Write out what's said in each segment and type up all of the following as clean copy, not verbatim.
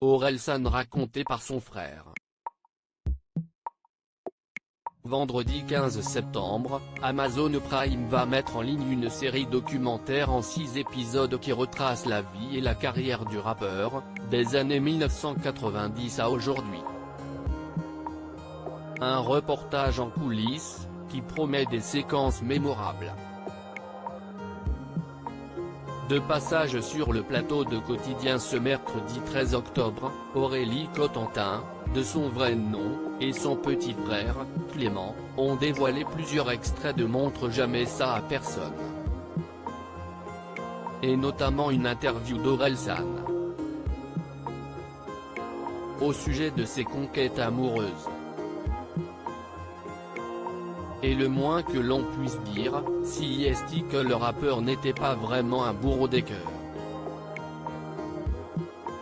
Orelsan raconté par son frère. Vendredi 15 septembre, Amazon Prime va mettre en ligne une série documentaire en 6 épisodes qui retrace la vie et la carrière du rappeur, des années 1990 à aujourd'hui. Un reportage en coulisses, qui promet des séquences mémorables. De passage sur le plateau de Quotidien ce mercredi 13 octobre, Aurélie Cotentin, de son vrai nom, et son petit frère, Clément, ont dévoilé plusieurs extraits de Montre jamais ça à personne. Et notamment une interview d'Orelsan. Au sujet de ses conquêtes amoureuses. Et le moins que l'on puisse dire, si est que le rappeur n'était pas vraiment un bourreau des cœurs.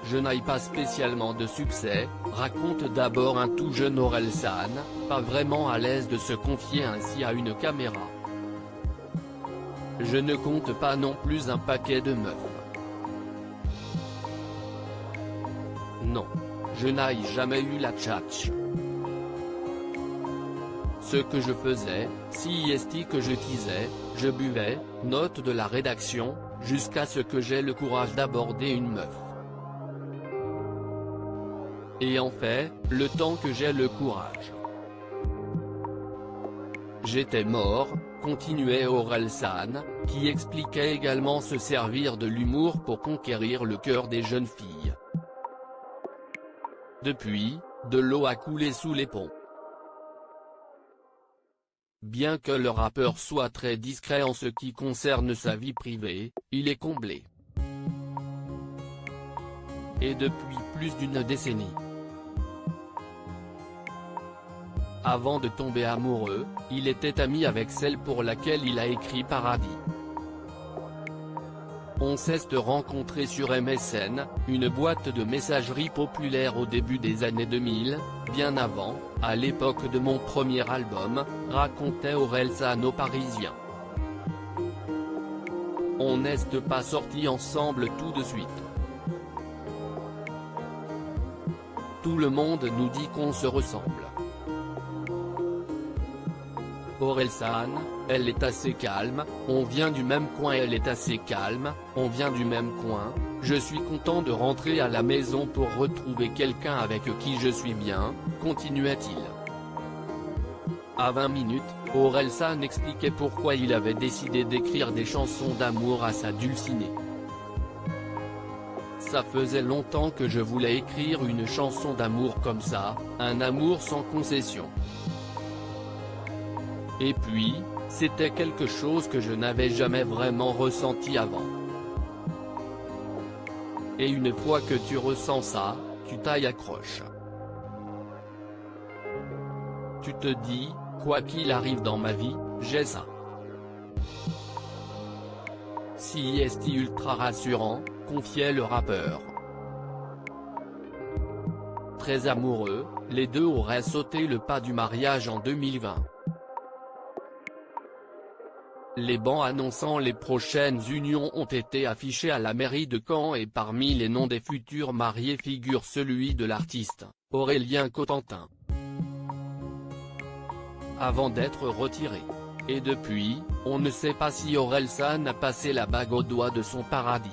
Je n'aille pas spécialement de succès, raconte d'abord un tout jeune Orelsan, pas vraiment à l'aise de se confier ainsi à une caméra. Je ne compte pas non plus un paquet de meufs. Non. Je n'aille jamais eu la tchatch. Ce que je faisais, si est que je teasais, je buvais, note de la rédaction, jusqu'à ce que j'aie le courage d'aborder une meuf. Et en fait, le temps que j'ai le courage. J'étais mort, continuait Orelsan, qui expliquait également se servir de l'humour pour conquérir le cœur des jeunes filles. Depuis, de l'eau a coulé sous les ponts. Bien que le rappeur soit très discret en ce qui concerne sa vie privée, il est comblé. Et depuis plus d'une décennie. Avant de tomber amoureux, il était ami avec celle pour laquelle il a écrit Paradis. On s'est rencontrés sur MSN, une boîte de messagerie populaire au début des années 2000, bien avant, à l'époque de mon premier album, racontait Orelsan aux Parisiens. On n'est pas sortis ensemble tout de suite. Tout le monde nous dit qu'on se ressemble. Orelsan, elle est assez calme, on vient du même coin, elle est assez calme, on vient du même coin, je suis content de rentrer à la maison pour retrouver quelqu'un avec qui je suis bien, continuait-il. À 20 minutes, Orelsan expliquait pourquoi il avait décidé d'écrire des chansons d'amour à sa dulcinée. Ça faisait longtemps que je voulais écrire une chanson d'amour comme ça, un amour sans concession. Et puis, c'était quelque chose que je n'avais jamais vraiment ressenti avant. Et une fois que tu ressens ça, tu t'y accroches. Tu te dis, quoi qu'il arrive dans ma vie, j'ai ça. Si est ultra rassurant, confiait le rappeur. Très amoureux, les deux auraient sauté le pas du mariage en 2020. Les bancs annonçant les prochaines unions ont été affichés à la mairie de Caen et parmi les noms des futurs mariés figure celui de l'artiste, Aurélien Cotentin. Avant d'être retiré. Et depuis, on ne sait pas si Orelsan a passé la bague au doigt de son paradis.